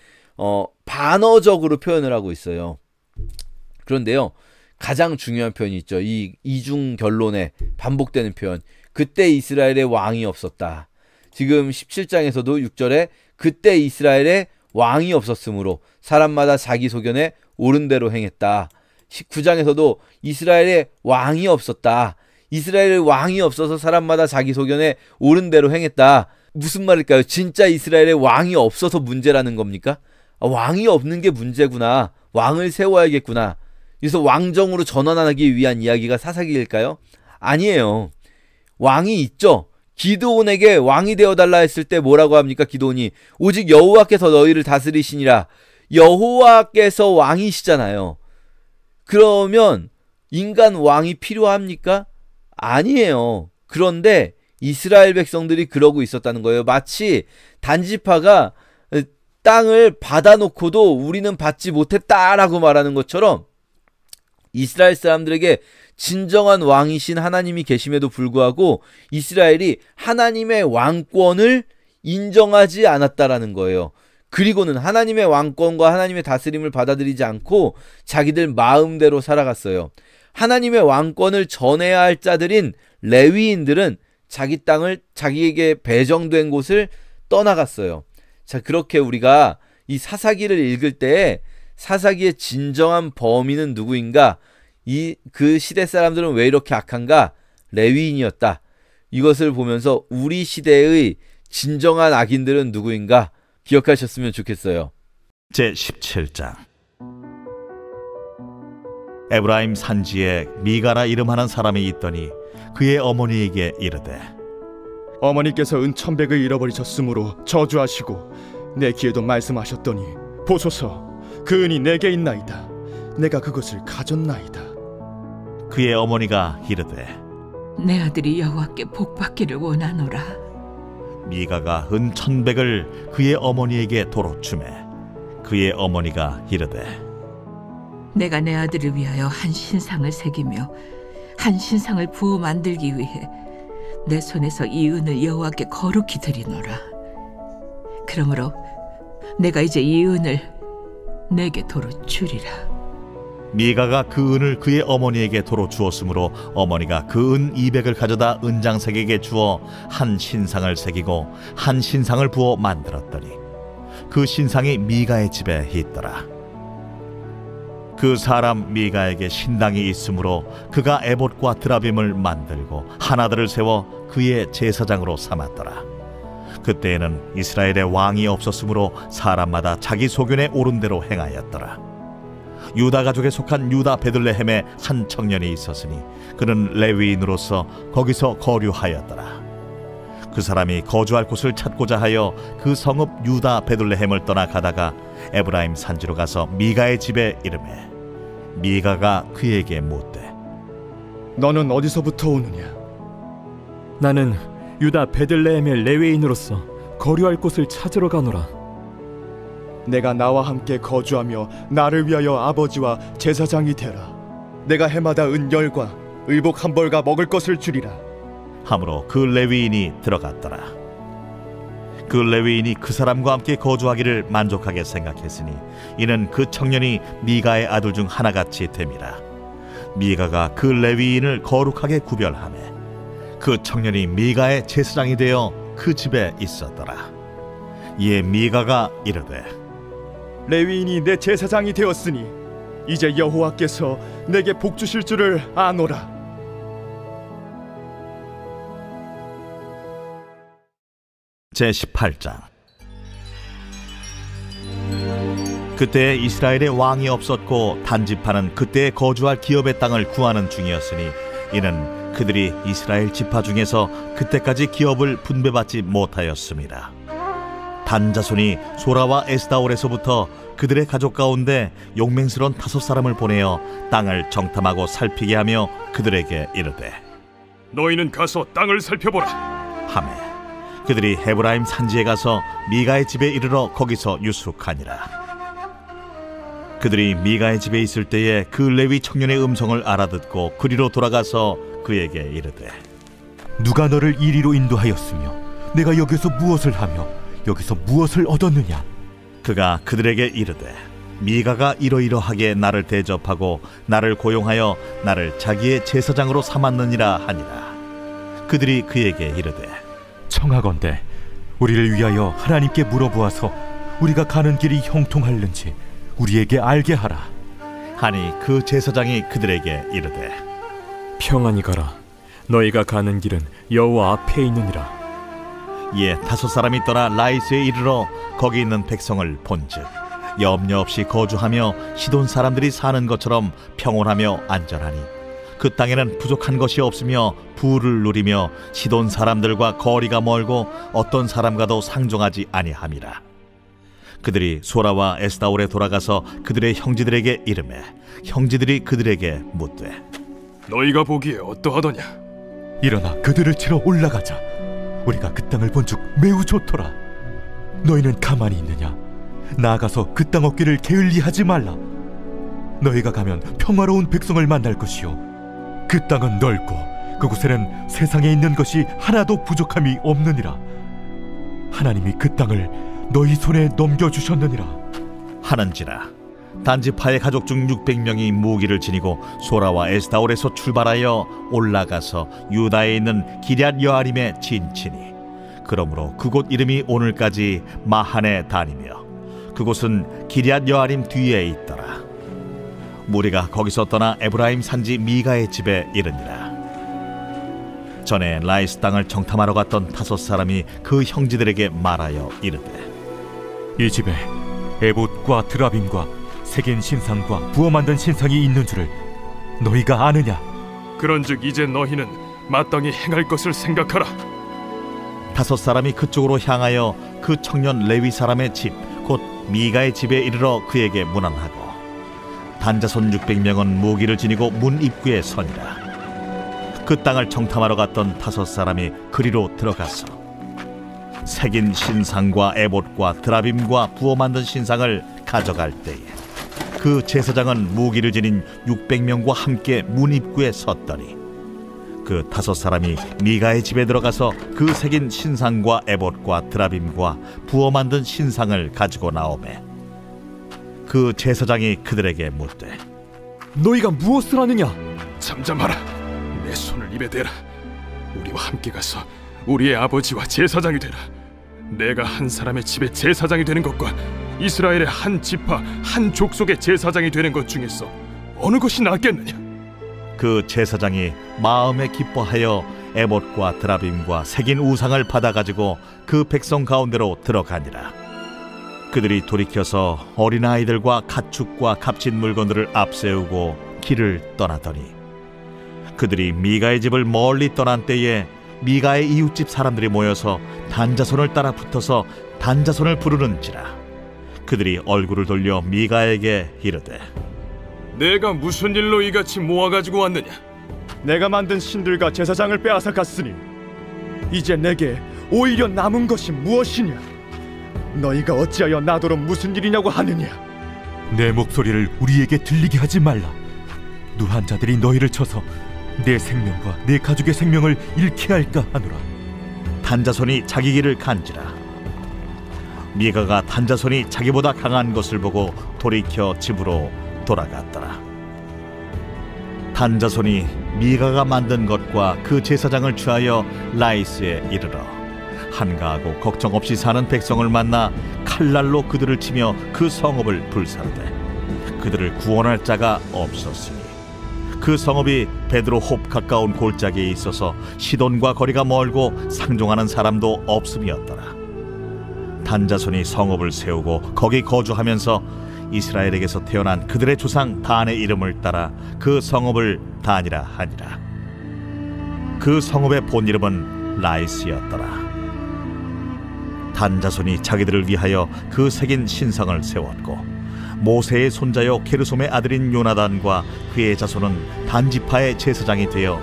반어적으로 표현을 하고 있어요. 그런데요, 가장 중요한 표현이 있죠. 이 이중 결론에 반복되는 표현. 그때 이스라엘에 왕이 없었다. 지금 17장에서도 6절에 그때 이스라엘에 왕이 없었으므로 사람마다 자기 소견에 옳은 대로 행했다. 19장에서도 이스라엘에 왕이 없었다. 이스라엘에 왕이 없어서 사람마다 자기 소견에 옳은 대로 행했다. 무슨 말일까요? 진짜 이스라엘에 왕이 없어서 문제라는 겁니까? 왕이 없는 게 문제구나. 왕을 세워야겠구나. 그래서 왕정으로 전환하기 위한 이야기가 사사기일까요? 아니에요. 왕이 있죠. 기드온에게 왕이 되어달라 했을 때 뭐라고 합니까? 기드온이 오직 여호와께서 너희를 다스리시니라. 여호와께서 왕이시잖아요. 그러면 인간 왕이 필요합니까? 아니에요. 그런데 이스라엘 백성들이 그러고 있었다는 거예요. 마치 단지파가 땅을 받아놓고도 우리는 받지 못했다라고 말하는 것처럼 이스라엘 사람들에게 진정한 왕이신 하나님이 계심에도 불구하고 이스라엘이 하나님의 왕권을 인정하지 않았다라는 거예요. 그리고는 하나님의 왕권과 하나님의 다스림을 받아들이지 않고 자기들 마음대로 살아갔어요. 하나님의 왕권을 전해야 할 자들인 레위인들은 자기 땅을 자기에게 배정된 곳을 떠나갔어요. 자, 그렇게 우리가 이 사사기를 읽을 때 사사기의 진정한 범인은 누구인가? 그 시대 사람들은 왜 이렇게 악한가? 레위인이었다. 이것을 보면서 우리 시대의 진정한 악인들은 누구인가? 기억하셨으면 좋겠어요. 제17장. 에브라임 산지에 미가라 이름하는 사람이 있더니 그의 어머니에게 이르되 어머니께서 은 1,100을 잃어버리셨으므로 저주하시고 내 귀에도 말씀하셨더니 보소서 그 은이 내게 있나이다. 내가 그것을 가졌나이다. 그의 어머니가 이르되 내 아들이 여호와께 복받기를 원하노라. 미가가 은 1,100을 그의 어머니에게 도로 주매 그의 어머니가 이르되 내가 내 아들을 위하여 한 신상을 새기며 한 신상을 부어 만들기 위해 내 손에서 이 은을 여호와께 거룩히 드리노라. 그러므로 내가 이제 이 은을 내게 도로 주리라. 미가가 그 은을 그의 어머니에게 도로 주었으므로 어머니가 그 은 200을 가져다 은장색에게 주어 한 신상을 새기고 한 신상을 부어 만들었더니 그 신상이 미가의 집에 있더라. 그 사람 미가에게 신당이 있으므로 그가 에봇과 드라빔을 만들고 하나들을 세워 그의 제사장으로 삼았더라. 그때에는 이스라엘에 왕이 없었으므로 사람마다 자기 소견에 옳은 대로 행하였더라. 유다 가족에 속한 유다 베들레헴에 한 청년이 있었으니 그는 레위인으로서 거기서 거류하였더라. 그 사람이 거주할 곳을 찾고자 하여 그 성읍 유다 베들레헴을 떠나 가다가 에브라임 산지로 가서 미가의 집에 이르매 미가가 그에게 묻되 너는 어디서부터 오느냐? 나는 유다 베들레헴의 레위인으로서 거류할 곳을 찾으러 가노라. 내가 나와 함께 거주하며 나를 위하여 아버지와 제사장이 되라. 내가 해마다 은 10과 의복 1벌과 먹을 것을 주리라. 하므로 그 레위인이 들어갔더라. 그 레위인이 그 사람과 함께 거주하기를 만족하게 생각했으니 이는 그 청년이 미가의 아들 중 하나같이 됨이라. 미가가 그 레위인을 거룩하게 구별하매 그 청년이 미가의 제사장이 되어 그 집에 있었더라. 이에 미가가 이르되 레위인이 내 제사장이 되었으니 이제 여호와께서 내게 복 주실 줄을 아노라. 제18장. 그때 이스라엘에 왕이 없었고 단지파는 그때 거주할 기업의 땅을 구하는 중이었으니 이는 그들이 이스라엘 지파 중에서 그때까지 기업을 분배받지 못하였습니다. 단 자손이 소라와 에스다올에서부터 그들의 가족 가운데 용맹스러운 5사람을 보내어 땅을 정탐하고 살피게 하며 그들에게 이르되 너희는 가서 땅을 살펴보라 하매 그들이 헤브라임 산지에 가서 미가의 집에 이르러 거기서 유숙하니라. 그들이 미가의 집에 있을 때에 그 레위 청년의 음성을 알아듣고 그리로 돌아가서 그에게 이르되 누가 너를 이리로 인도하였으며 내가 여기서 무엇을 하며 여기서 무엇을 얻었느냐? 그가 그들에게 이르되 미가가 이러이러하게 나를 대접하고 나를 고용하여 나를 자기의 제사장으로 삼았느니라 하니라. 그들이 그에게 이르되 청하건대 우리를 위하여 하나님께 물어보아서 우리가 가는 길이 형통할는지 우리에게 알게 하라 하니 그 제사장이 그들에게 이르되 평안히 가라. 너희가 가는 길은 여호와 앞에 있느니라. 이에 5사람이 떠나 라이스에 이르러 거기 있는 백성을 본즉 염려 없이 거주하며 시돈 사람들이 사는 것처럼 평온하며 안전하니 그 땅에는 부족한 것이 없으며 부를 누리며 시돈 사람들과 거리가 멀고 어떤 사람과도 상종하지 아니함이라. 그들이 소라와 에스다올에 돌아가서 그들의 형제들에게 이르매 형제들이 그들에게 묻되 너희가 보기에 어떠하더냐? 일어나 그들을 치러 올라가자. 우리가 그 땅을 본즉 매우 좋더라. 너희는 가만히 있느냐? 나아가서 그 땅 얻기를 게을리하지 말라. 너희가 가면 평화로운 백성을 만날 것이요 그 땅은 넓고 그곳에는 세상에 있는 것이 하나도 부족함이 없느니라. 하나님이 그 땅을 너희 손에 넘겨주셨느니라 하는지라. 단지파의 가족 중 600명이 무기를 지니고 소라와 에스다올에서 출발하여 올라가서 유다에 있는 기럇 여아림에 진치니 그러므로 그곳 이름이 오늘까지 마하네 단이며 그곳은 기럇 여아림 뒤에 있더라. 무리가 거기서 떠나 에브라임 산지 미가의 집에 이르니라. 전에 라이스 땅을 정탐하러 갔던 5사람이 그 형제들에게 말하여 이르되 이 집에 에봇과 드라빔과 새긴 신상과 부어 만든 신상이 있는 줄을 너희가 아느냐? 그런즉 이제 너희는 마땅히 행할 것을 생각하라. 5사람이 그쪽으로 향하여 그 청년 레위 사람의 집 곧 미가의 집에 이르러 그에게 문안하고 단자손 600명은 무기를 지니고 문 입구에 서니라. 그 땅을 정탐하러 갔던 5사람이 그리로 들어가서 새긴 신상과 에봇과 드라빔과 부어 만든 신상을 가져갈 때에 그 제사장은 무기를 지닌 600명과 함께 문 입구에 섰더니 그 5사람이 미가의 집에 들어가서 그 새긴 신상과 에봇과 드라빔과 부어 만든 신상을 가지고 나오매 그 제사장이 그들에게 묻되 너희가 무엇을 하느냐? 잠잠하라. 내 손을 입에 대라. 우리와 함께 가서 우리의 아버지와 제사장이 되라. 내가 한 사람의 집에 제사장이 되는 것과 이스라엘의 한 지파 한 족속의 제사장이 되는 것 중에서 어느 것이 낫겠느냐? 그 제사장이 마음에 기뻐하여 에봇과 드라빔과 새긴 우상을 받아가지고 그 백성 가운데로 들어가니라. 그들이 돌이켜서 어린아이들과 가축과 값진 물건들을 앞세우고 길을 떠나더니 그들이 미가의 집을 멀리 떠난 때에 미가의 이웃집 사람들이 모여서 단자손을 따라 붙어서 단자손을 부르는지라. 그들이 얼굴을 돌려 미가에게 이르되 내가 무슨 일로 이같이 모아가지고 왔느냐? 내가 만든 신들과 제사장을 빼앗아 갔으니 이제 내게 오히려 남은 것이 무엇이냐? 너희가 어찌하여 나더러 무슨 일이냐고 하느냐? 내 목소리를 우리에게 들리게 하지 말라. 누한 자들이 너희를 쳐서 내 생명과 내 가족의 생명을 잃게 할까 하노라. 단자손이 자기 길을 간지라. 미가가 단자손이 자기보다 강한 것을 보고 돌이켜 집으로 돌아갔더라. 단자손이 미가가 만든 것과 그 제사장을 취하여 라이스에 이르러 한가하고 걱정 없이 사는 백성을 만나 칼날로 그들을 치며 그 성읍을 불사르되 그들을 구원할 자가 없었으니 그 성읍이 베드로홉 가까운 골짜기에 있어서 시돈과 거리가 멀고 상종하는 사람도 없음이었더라. 단자손이 성읍을 세우고 거기 거주하면서 이스라엘에게서 태어난 그들의 조상 단의 이름을 따라 그 성읍을 단이라 하니라. 그 성읍의 본 이름은 라이스였더라. 단자손이 자기들을 위하여 그 새긴 신상을 세웠고 모세의 손자요 게르솜의 아들인 요나단과 그의 자손은 단지파의 제사장이 되어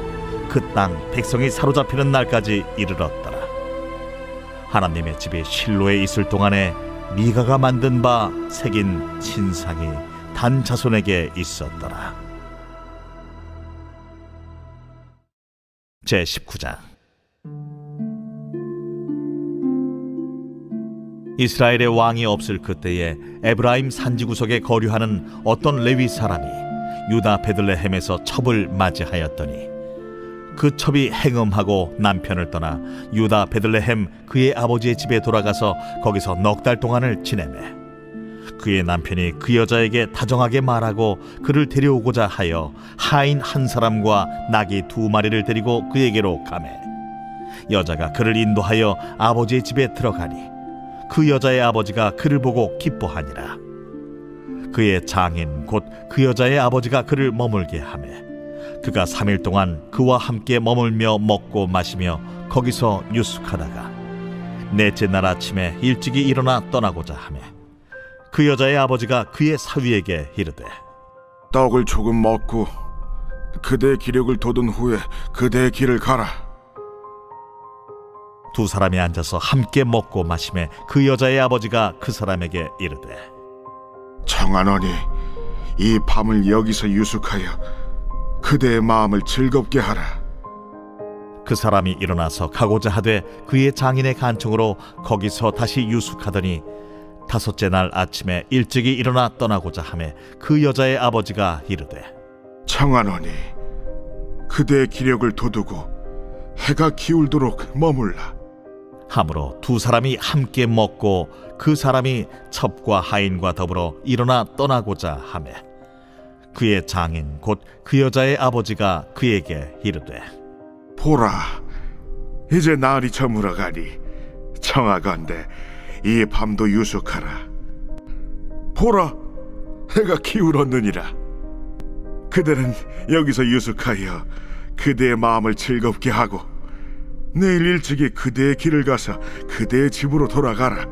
그 땅 백성이 사로잡히는 날까지 이르렀더라. 하나님의 집이 실로에 있을 동안에 미가가 만든 바 새긴 신상이 단 자손에게 있었더라. 제19장. 이스라엘의 왕이 없을 그때에 에브라임 산지구석에 거류하는 어떤 레위 사람이 유다 베들레헴에서 첩을 맞이하였더니 그 첩이 행음하고 남편을 떠나 유다 베들레헴 그의 아버지의 집에 돌아가서 거기서 넉 달 동안을 지내매 그의 남편이 그 여자에게 다정하게 말하고 그를 데려오고자 하여 하인 한 사람과 나귀 2마리를 데리고 그에게로 가매 여자가 그를 인도하여 아버지의 집에 들어가니 그 여자의 아버지가 그를 보고 기뻐하니라. 그의 장인 곧 그 여자의 아버지가 그를 머물게 하매 그가 3일 동안 그와 함께 머물며 먹고 마시며 거기서 유숙하다가 넷째 날 아침에 일찍이 일어나 떠나고자 하매 그 여자의 아버지가 그의 사위에게 이르되 떡을 조금 먹고 그대의 기력을 돋운 후에 그대의 길을 가라. 두 사람이 앉아서 함께 먹고 마시매 그 여자의 아버지가 그 사람에게 이르되 청하노니 이 밤을 여기서 유숙하여 그대의 마음을 즐겁게 하라. 그 사람이 일어나서 가고자 하되 그의 장인의 간청으로 거기서 다시 유숙하더니 5째 날 아침에 일찍이 일어나 떠나고자 하매 그 여자의 아버지가 이르되 청하노니 그대의 기력을 돋우고 해가 기울도록 머물라. 하므로 두 사람이 함께 먹고 그 사람이 첩과 하인과 더불어 일어나 떠나고자 하매 그의 장인 곧 그 여자의 아버지가 그에게 이르되 보라, 이제 날이 저물어가니 청하건대 이 밤도 유숙하라. 보라, 해가 기울었느니라. 그대는 여기서 유숙하여 그대의 마음을 즐겁게 하고 내일 일찍이 그대의 길을 가서 그대의 집으로 돌아가라.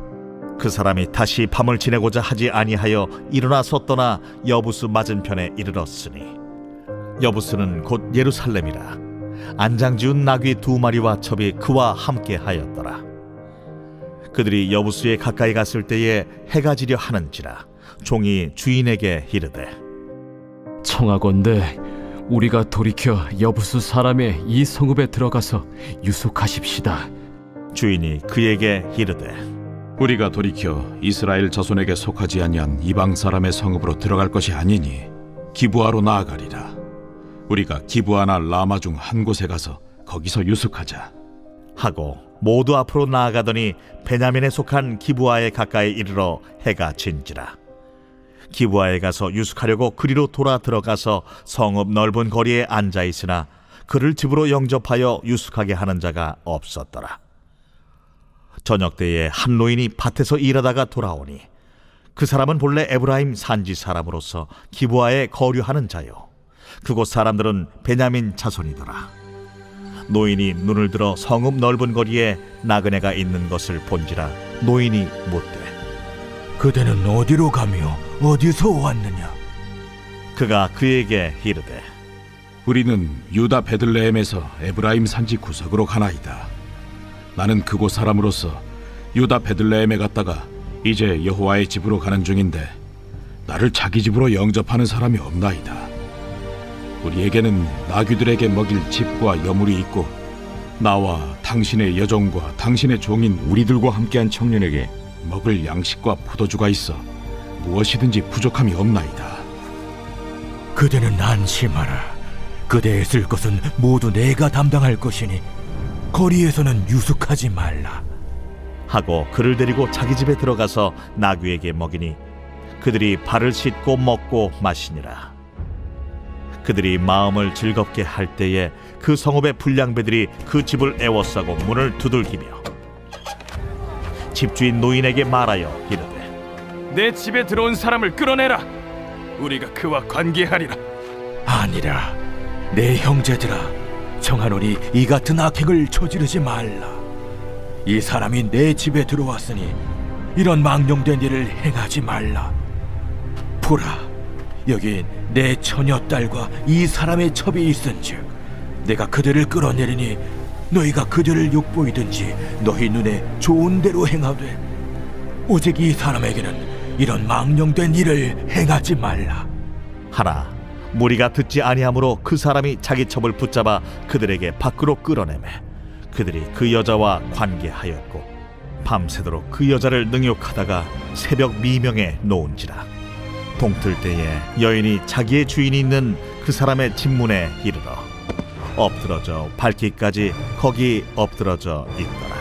그 사람이 다시 밤을 지내고자 하지 아니하여 일어나서 떠나 여부스 맞은편에 이르렀으니 여부스는 곧 예루살렘이라. 안장지운 나귀 2마리와 첩이 그와 함께 하였더라. 그들이 여부스에 가까이 갔을 때에 해가 지려 하는지라 종이 주인에게 이르되 청하건대 우리가 돌이켜 여부수 사람의 이 성읍에 들어가서 유숙하십시다. 주인이 그에게 이르되 우리가 돌이켜 이스라엘 자손에게 속하지 아니한 이방 사람의 성읍으로 들어갈 것이 아니니 기브아로 나아가리라. 우리가 기브아나 라마 중 한 곳에 가서 거기서 유숙하자 하고 모두 앞으로 나아가더니 베냐민에 속한 기브아에 가까이 이르러 해가 진지라. 기브아에 가서 유숙하려고 그리로 돌아 들어가서 성읍 넓은 거리에 앉아 있으나 그를 집으로 영접하여 유숙하게 하는 자가 없었더라. 저녁 때에 한 노인이 밭에서 일하다가 돌아오니 그 사람은 본래 에브라임 산지 사람으로서 기브아에 거류하는 자요 그곳 사람들은 베냐민 자손이더라. 노인이 눈을 들어 성읍 넓은 거리에 나그네가 있는 것을 본지라 노인이 묻되 그대는 어디로 가며 어디서 왔느냐? 그가 그에게 이르되 우리는 유다 베들레헴에서 에브라임 산지 구석으로 가나이다. 나는 그곳 사람으로서 유다 베들레헴에 갔다가 이제 여호와의 집으로 가는 중인데 나를 자기 집으로 영접하는 사람이 없나이다. 우리에게는 나귀들에게 먹일 집과 여물이 있고 나와 당신의 여종과 당신의 종인 우리들과 함께한 청년에게 먹을 양식과 포도주가 있어 무엇이든지 부족함이 없나이다. 그대는 안심하라. 그대의 쓸 것은 모두 내가 담당할 것이니 거리에서는 유숙하지 말라. 하고 그를 데리고 자기 집에 들어가서 나귀에게 먹이니 그들이 발을 씻고 먹고 마시니라. 그들이 마음을 즐겁게 할 때에 그 성읍의 불량배들이 그 집을 애워싸고 문을 두들기며 집주인 노인에게 말하여 이르되 내 집에 들어온 사람을 끌어내라. 우리가 그와 관계하리라. 아니라 내 형제들아, 청하노니 이 같은 악행을 저지르지 말라. 이 사람이 내 집에 들어왔으니 이런 망령된 일을 행하지 말라. 보라, 여기 내 처녀딸과 이 사람의 첩이 있은즉 내가 그들을 끌어내리니 너희가 그들을 욕보이든지 너희 눈에 좋은 대로 행하되 오직 이 사람에게는 이런 망령된 일을 행하지 말라. 하나 무리가 듣지 아니하므로 그 사람이 자기 첩을 붙잡아 그들에게 밖으로 끌어내매 그들이 그 여자와 관계하였고 밤새도록 그 여자를 능욕하다가 새벽 미명에 놓은지라. 동틀 때에 여인이 자기의 주인이 있는 그 사람의 집문에 이르러 엎드러져 밟기까지 거기 엎드러져 있더라.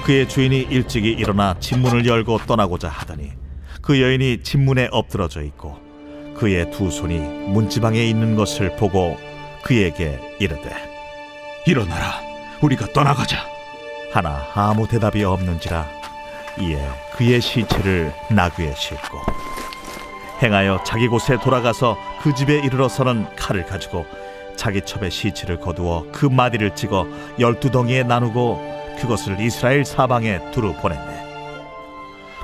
그의 주인이 일찍이 일어나 집문을 열고 떠나고자 하더니 그 여인이 집문에 엎드러져 있고 그의 두 손이 문지방에 있는 것을 보고 그에게 이르되 일어나라, 우리가 떠나가자. 하나 아무 대답이 없는지라. 이에 그의 시체를 나귀에 싣고 행하여 자기 곳에 돌아가서 그 집에 이르러서는 칼을 가지고 자기 첩의 시체를 거두어 그 마디를 찍어 12덩이에 나누고 그것을 이스라엘 사방에 두루 보냈네.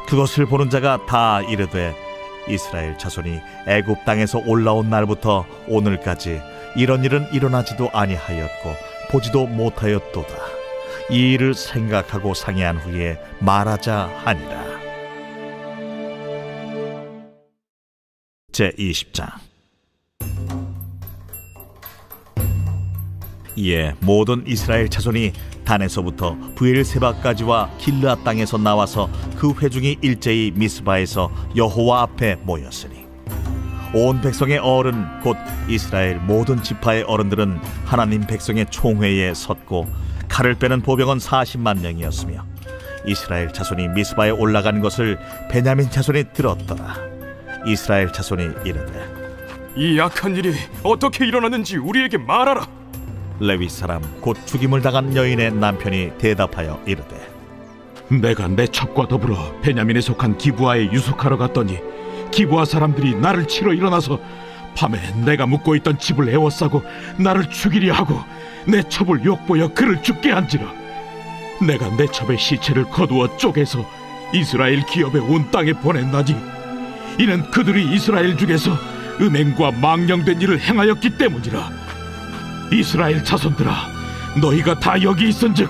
그것을 보는 자가 다 이르되 이스라엘 자손이 애굽 땅에서 올라온 날부터 오늘까지 이런 일은 일어나지도 아니하였고 보지도 못하였도다. 이 일을 생각하고 상의한 후에 말하자 하니라. 제20장. 이에 모든 이스라엘 자손이 단에서부터 브엘세바까지와 길르앗 땅에서 나와서 그 회중이 일제히 미스바에서 여호와 앞에 모였으니 온 백성의 어른 곧 이스라엘 모든 지파의 어른들은 하나님 백성의 총회에 섰고 칼을 빼는 보병은 40만 명이었으며 이스라엘 자손이 미스바에 올라간 것을 베냐민 자손이 들었더라. 이스라엘 자손이 이르되 이 악한 일이 어떻게 일어났는지 우리에게 말하라. 레위 사람 곧 죽임을 당한 여인의 남편이 대답하여 이르되 내가 내 첩과 더불어 베냐민에 속한 기브아에 유숙하러 갔더니 기브아 사람들이 나를 치러 일어나서 밤에 내가 묵고 있던 집을 에워싸고 나를 죽이려 하고 내 첩을 욕보여 그를 죽게 한지라. 내가 내 첩의 시체를 거두어 쪼개서 이스라엘 기업의 온 땅에 보냈나니 이는 그들이 이스라엘 중에서 음행과 망령된 일을 행하였기 때문이라. 이스라엘 자손들아, 너희가 다 여기 있은즉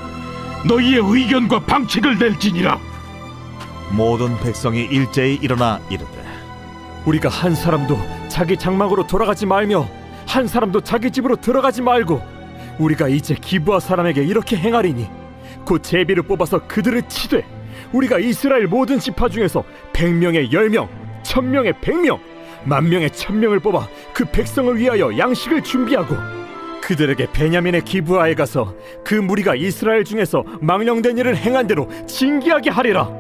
너희의 의견과 방책을 낼지니라. 모든 백성이 일제히 일어나 이르되 우리가 한 사람도 자기 장막으로 돌아가지 말며 한 사람도 자기 집으로 들어가지 말고 우리가 이제 기브아 사람에게 이렇게 행하리니 곧 제비를 뽑아서 그들을 치되 우리가 이스라엘 모든 지파 중에서 100명에 10명, 1000명에 100명, 10,000명에 1000명을 뽑아 그 백성을 위하여 양식을 준비하고 그들에게 베냐민의 기브아에 가서 그 무리가 이스라엘 중에서 망령된 일을 행한 대로 징계하게 하리라.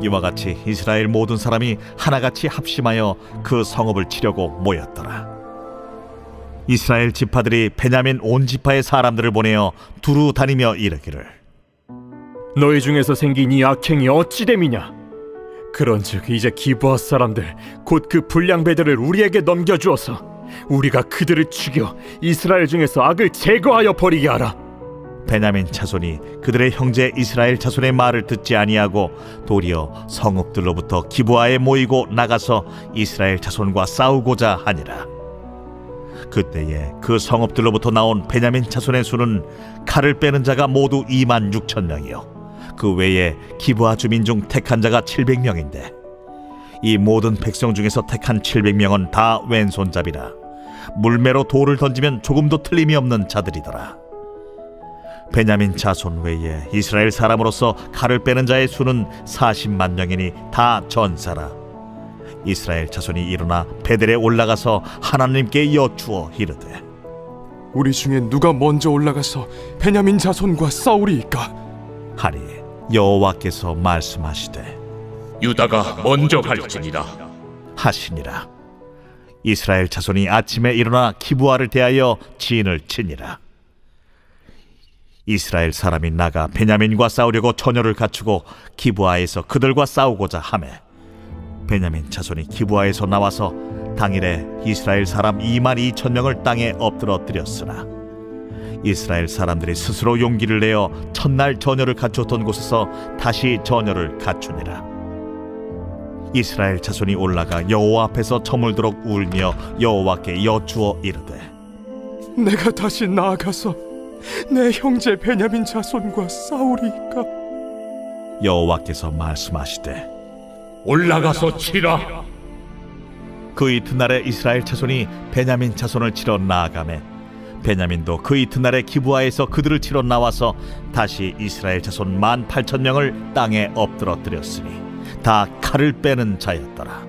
이와 같이 이스라엘 모든 사람이 하나같이 합심하여 그 성읍을 치려고 모였더라. 이스라엘 지파들이 베냐민 온 지파의 사람들을 보내어 두루 다니며 이르기를 너희 중에서 생긴 이 악행이 어찌 됨이냐? 그런즉 이제 기브아 사람들 곧 그 불량배들을 우리에게 넘겨주어서 우리가 그들을 죽여 이스라엘 중에서 악을 제거하여 버리게 하라. 베냐민 자손이 그들의 형제 이스라엘 자손의 말을 듣지 아니하고 도리어 성읍들로부터 기브아에 모이고 나가서 이스라엘 자손과 싸우고자 하니라. 그때에 그 성읍들로부터 나온 베냐민 자손의 수는 칼을 빼는 자가 모두 26,000명이요 그 외에 기브아 주민 중 택한 자가 700명인데 이 모든 백성 중에서 택한 700명은 다 왼손잡이라 물매로 돌을 던지면 조금도 틀림이 없는 자들이더라. 베냐민 자손 외에 이스라엘 사람으로서 칼을 빼는 자의 수는 40만 명이니 다 전사라. 이스라엘 자손이 일어나 베델에 올라가서 하나님께 여쭈어 이르되 우리 중에 누가 먼저 올라가서 베냐민 자손과 싸우리이까? 하니 여호와께서 말씀하시되 유다가 먼저 갈지니라 하시니라. 이스라엘 자손이 아침에 일어나 기브아를 대하여 진을 치니라. 이스라엘 사람이 나가 베냐민과 싸우려고 전열을 갖추고 기브아에서 그들과 싸우고자 하매 베냐민 자손이 기브아에서 나와서 당일에 이스라엘 사람 22,000명을 땅에 엎드러뜨렸으나 이스라엘 사람들이 스스로 용기를 내어 첫날 전열을 갖추었던 곳에서 다시 전열을 갖추니라. 이스라엘 자손이 올라가 여호와 앞에서 저물도록 울며 여호와께 여쭈어 이르되 내가 다시 나아가서 내 형제 베냐민 자손과 싸우리이까? 여호와께서 말씀하시되 올라가서 치라. 그 이튿날에 이스라엘 자손이 베냐민 자손을 치러 나아가매 베냐민도 그 이튿날에 기브아에서 그들을 치러 나와서 다시 이스라엘 자손 18,000명을 땅에 엎드러뜨렸으니 다 칼을 빼는 자였더라.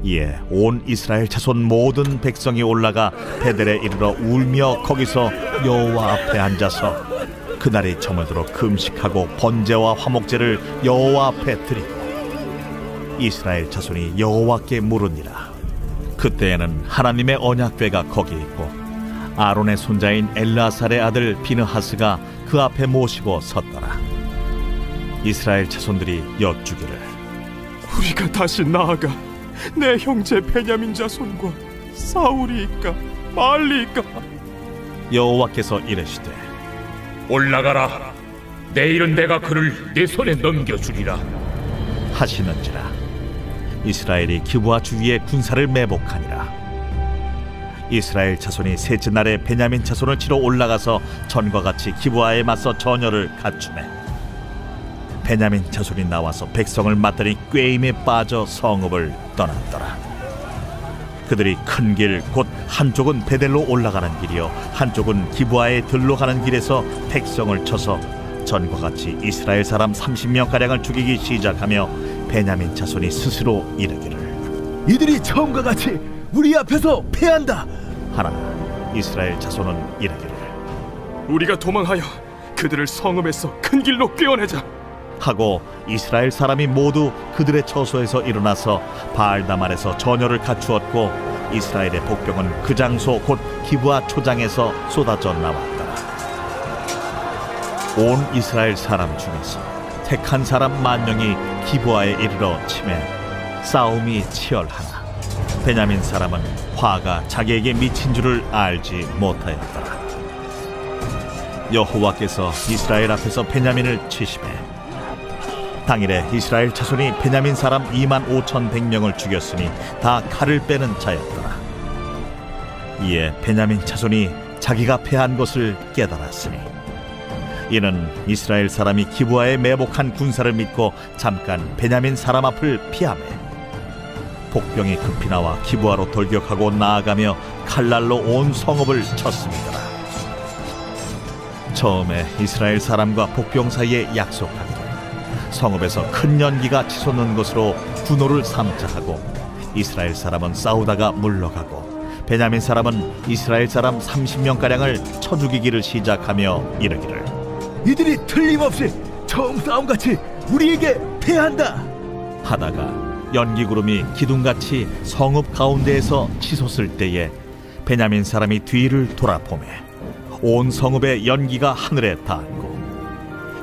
이에 온 이스라엘 자손 모든 백성이 올라가 베델에 이르러 울며 거기서 여호와 앞에 앉아서 그날이 저물도록 금식하고 번제와 화목제를 여호와 앞에 드리고 이스라엘 자손이 여호와께 물으니라. 그때에는 하나님의 언약궤가 거기 있고 아론의 손자인 엘라살의 아들 비느하스가 그 앞에 모시고 섰더라. 이스라엘 자손들이 여쭈기를 우리가 다시 나아가 내 형제 베냐민 자손과 싸우리이까 말리이까? 여호와께서 이르시되 올라가라. 내일은 내가 그를 내 손에 넘겨주리라 하시는지라. 이스라엘이 기브아 주위에 군사를 매복하니라. 이스라엘 자손이 셋째 날에 베냐민 자손을 치러 올라가서 전과 같이 기브아에 맞서 전열을 갖추매 베냐민 자손이 나와서 백성을 맞더니 꾀임에 빠져 성읍을 떠났더라. 그들이 큰 길 곧 한쪽은 베델로 올라가는 길이요 한쪽은 기브아에 들로 가는 길에서 백성을 쳐서 전과 같이 이스라엘 사람 30명가량을 죽이기 시작하며 베냐민 자손이 스스로 이르기를 이들이 처음과 같이 우리 앞에서 패한다 하나 이스라엘 자손은 이르기를 우리가 도망하여 그들을 성읍에서 큰 길로 꿰어내자 하고 이스라엘 사람이 모두 그들의 처소에서 일어나서 바알다말에서 전열을 갖추었고 이스라엘의 복병은 그 장소 곧 기브아 초장에서 쏟아져 나왔더라. 온 이스라엘 사람 중에서 택한 사람 10,000명이 기브아에 이르러 치매 싸움이 치열하나 베냐민 사람은 화가 자기에게 미친 줄을 알지 못하였더라. 여호와께서 이스라엘 앞에서 베냐민을 치시매 당일에 이스라엘 자손이 베냐민 사람 25,100명을 죽였으니 다 칼을 빼는 자였더라. 이에 베냐민 자손이 자기가 패한 것을 깨달았으니 이는 이스라엘 사람이 기브아에 매복한 군사를 믿고 잠깐 베냐민 사람 앞을 피하매 복병이 급히 나와 기브아로 돌격하고 나아가며 칼날로 온 성읍을 쳤습니다. 처음에 이스라엘 사람과 복병 사이에 약속하기를 성읍에서 큰 연기가 치솟는 것으로 분노를 삼자 하고 이스라엘 사람은 싸우다가 물러가고 베냐민 사람은 이스라엘 사람 30명가량을 쳐 죽이기를 시작하며 이르기를 이들이 틀림없이 처음 싸움같이 우리에게 패한다 하다가 연기구름이 기둥같이 성읍 가운데에서 치솟을 때에 베냐민 사람이 뒤를 돌아보매 온 성읍의 연기가 하늘에 닿았고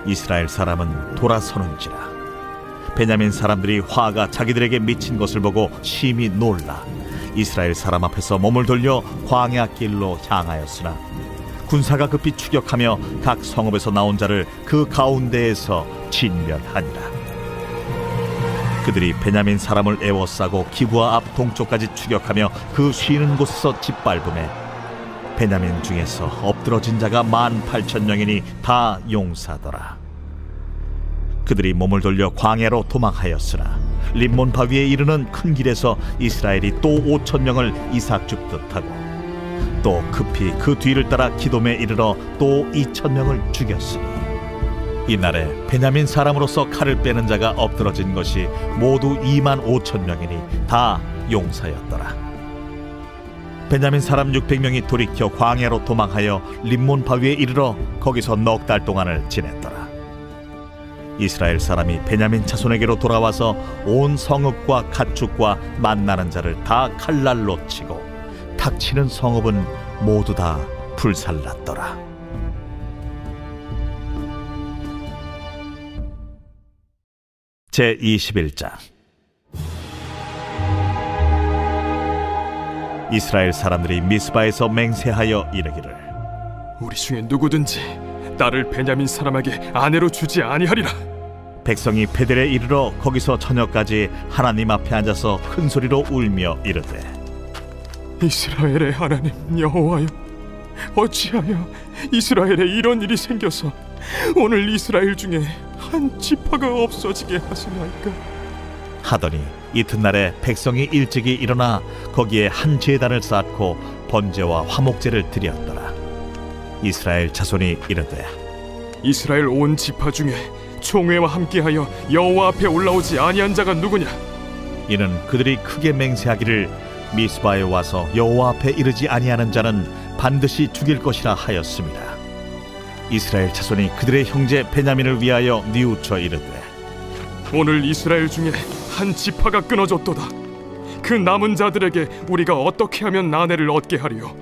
이스라엘 사람은 돌아서는지라. 베냐민 사람들이 화가 자기들에게 미친 것을 보고 심히 놀라 이스라엘 사람 앞에서 몸을 돌려 광야 길로 향하였으나 군사가 급히 추격하며 각 성읍에서 나온 자를 그 가운데에서 진멸하니라. 그들이 베냐민 사람을 에워싸고 기브아 앞 동쪽까지 추격하며 그 쉬는 곳에서 짓밟음에 베냐민 중에서 엎드러진 자가 18,000명이니 다 용사더라. 그들이 몸을 돌려 광야로 도망하였으나 림몬 바위에 이르는 큰 길에서 이스라엘이 또 5,000명을 이삭 줍듯 하고 또 급히 그 뒤를 따라 기돔에 이르러 또 2,000명을 죽였으니 이날에 베냐민 사람으로서 칼을 빼는 자가 엎드러진 것이 모두 25,000명이니 다 용사였더라. 베냐민 사람 600명이 돌이켜 광야로 도망하여 림몬 바위에 이르러 거기서 넉 달 동안을 지냈더라. 이스라엘 사람이 베냐민 자손에게로 돌아와서 온 성읍과 가축과 만나는 자를 다 칼날로 치고 닥치는 성읍은 모두 다 불살랐더라. 제21장. 이스라엘 사람들이 미스바에서 맹세하여 이르기를 우리 중에 누구든지 딸을 베냐민 사람에게 아내로 주지 아니하리라. 백성이 베델에 이르러 거기서 저녁까지 하나님 앞에 앉아서 큰 소리로 울며 이르되 이스라엘의 하나님 여호와여, 어찌하여 이스라엘에 이런 일이 생겨서 오늘 이스라엘 중에 한 지파가 없어지게 하시나이까 하더니 이튿날에 백성이 일찍이 일어나 거기에 한 제단을 쌓고 번제와 화목제를 드렸더라. 이스라엘 자손이 이르되 이스라엘 온 지파 중에 총회와 함께하여 여호와 앞에 올라오지 아니한 자가 누구냐? 이는 그들이 크게 맹세하기를 미스바에 와서 여호와 앞에 이르지 아니하는 자는 반드시 죽일 것이라 하였습니다. 이스라엘 자손이 그들의 형제 베냐민을 위하여 뉘우쳐 이르되 오늘 이스라엘 중에 한 지파가 끊어졌도다. 그 남은 자들에게 우리가 어떻게 하면 아내를 얻게 하리요?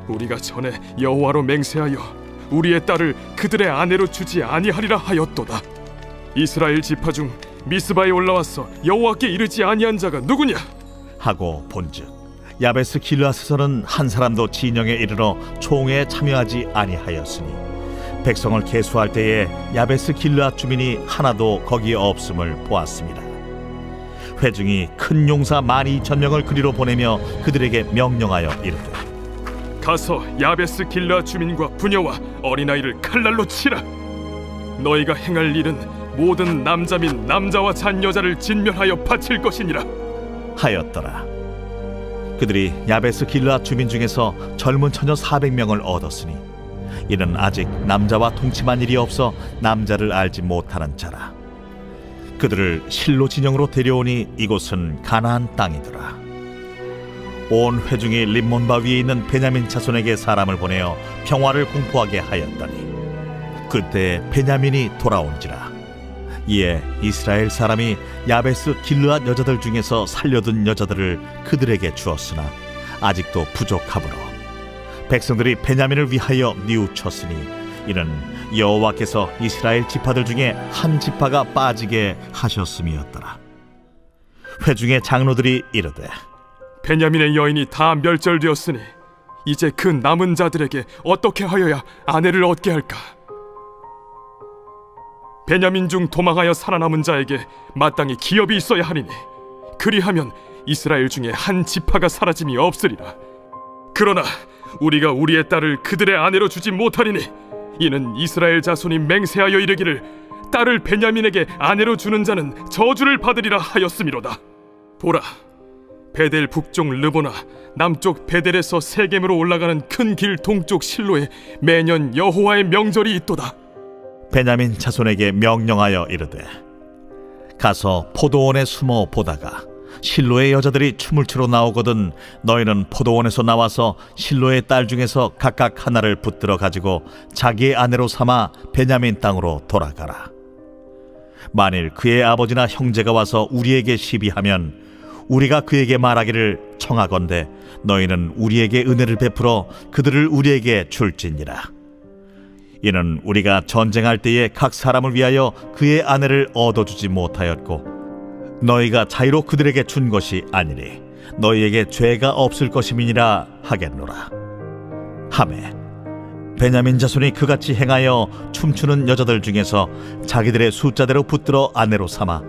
우리가 전에 여호와로 맹세하여 우리의 딸을 그들의 아내로 주지 아니하리라 하였도다. 이스라엘 지파 중 미스바에 올라와서 여호와께 이르지 아니한 자가 누구냐? 하고 본즉 야베스 길르앗에서는 한 사람도 진영에 이르러 총회에 참여하지 아니하였으니 백성을 계수할 때에 야베스 길르앗 주민이 하나도 거기에 없음을 보았습니다. 회중이 큰 용사 12,000명을 그리로 보내며 그들에게 명령하여 이르되 가서 야베스 길르앗 주민과 부녀와 어린아이를 칼날로 치라. 너희가 행할 일은 모든 남자 및 남자와 잔여자를 진멸하여 바칠 것이니라 하였더라. 그들이 야베스 길르앗 주민 중에서 젊은 처녀 400명을 얻었으니 이는 아직 남자와 동침한 일이 없어 남자를 알지 못하는 자라. 그들을 실로 진영으로 데려오니 이곳은 가나안 땅이더라. 온 회중이 림몬바 위에 있는 베냐민 자손에게 사람을 보내어 평화를 공포하게 하였더니 그때 베냐민이 돌아온지라. 이에 이스라엘 사람이 야베스 길르앗 여자들 중에서 살려둔 여자들을 그들에게 주었으나 아직도 부족하므로 백성들이 베냐민을 위하여 뉘우쳤으니 이는 여호와께서 이스라엘 지파들 중에 한 지파가 빠지게 하셨음이었더라. 회중의 장로들이 이르되 베냐민의 여인이 다 멸절되었으니 이제 그 남은 자들에게 어떻게 하여야 아내를 얻게 할까? 베냐민 중 도망하여 살아남은 자에게 마땅히 기업이 있어야 하리니 그리하면 이스라엘 중에 한 지파가 사라짐이 없으리라. 그러나 우리가 우리의 딸을 그들의 아내로 주지 못하리니 이는 이스라엘 자손이 맹세하여 이르기를 딸을 베냐민에게 아내로 주는 자는 저주를 받으리라 하였음이로다. 보라, 베델 북쪽 르보나 남쪽 베델에서 세겜으로 올라가는 큰 길 동쪽 실로에 매년 여호와의 명절이 있도다. 베냐민 자손에게 명령하여 이르되 가서 포도원에 숨어 보다가 실로의 여자들이 춤을 추러 나오거든 너희는 포도원에서 나와서 실로의 딸 중에서 각각 하나를 붙들어 가지고 자기의 아내로 삼아 베냐민 땅으로 돌아가라. 만일 그의 아버지나 형제가 와서 우리에게 시비하면 우리가 그에게 말하기를 청하건대 너희는 우리에게 은혜를 베풀어 그들을 우리에게 줄지니라. 이는 우리가 전쟁할 때에 각 사람을 위하여 그의 아내를 얻어주지 못하였고 너희가 자유로 그들에게 준 것이 아니니 너희에게 죄가 없을 것임이니라 하겠노라 하매 베냐민 자손이 그같이 행하여 춤추는 여자들 중에서 자기들의 숫자대로 붙들어 아내로 삼아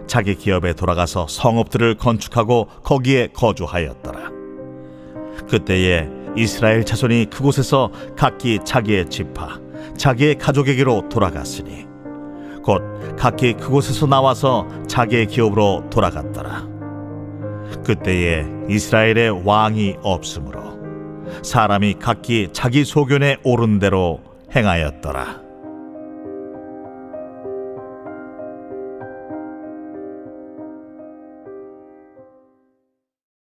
자기 기업에 돌아가서 성읍들을 건축하고 거기에 거주하였더라. 그때에 이스라엘 자손이 그곳에서 각기 자기의 지파 자기의 가족에게로 돌아갔으니 곧 각기 그곳에서 나와서 자기의 기업으로 돌아갔더라. 그때에 이스라엘에 왕이 없으므로 사람이 각기 자기 소견에 오른 대로 행하였더라.